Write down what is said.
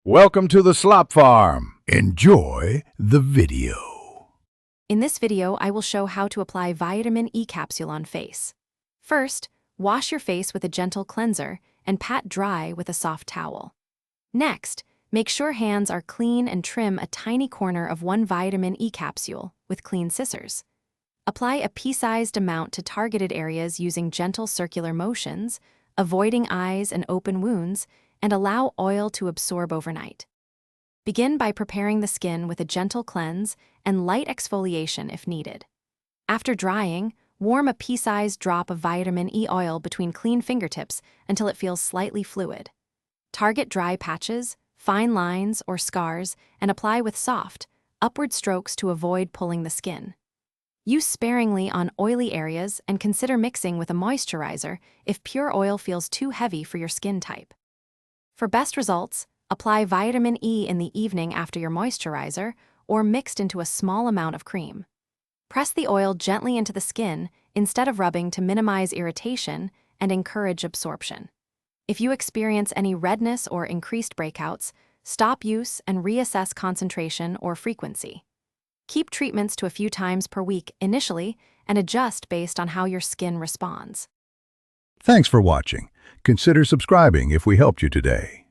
Welcome to the Slop Farm. Enjoy the video. In this video, I will show how to apply Vitamin E Capsule on face. First, wash your face with a gentle cleanser and pat dry with a soft towel. Next, make sure hands are clean and trim a tiny corner of one Vitamin E capsule with clean scissors. Apply a pea-sized amount to targeted areas using gentle circular motions, avoiding eyes and open wounds, and allow oil to absorb overnight. Begin by preparing the skin with a gentle cleanse and light exfoliation if needed. After drying, warm a pea-sized drop of vitamin E oil between clean fingertips until it feels slightly fluid. Target dry patches, fine lines, or scars and apply with soft, upward strokes to avoid pulling the skin. Use sparingly on oily areas and consider mixing with a moisturizer if pure oil feels too heavy for your skin type. For best results, apply vitamin E in the evening after your moisturizer or mixed into a small amount of cream. Press the oil gently into the skin instead of rubbing to minimize irritation and encourage absorption. If you experience any redness or increased breakouts, stop use and reassess concentration or frequency. Keep treatments to a few times per week initially and adjust based on how your skin responds. Thanks for watching. Consider subscribing if we helped you today.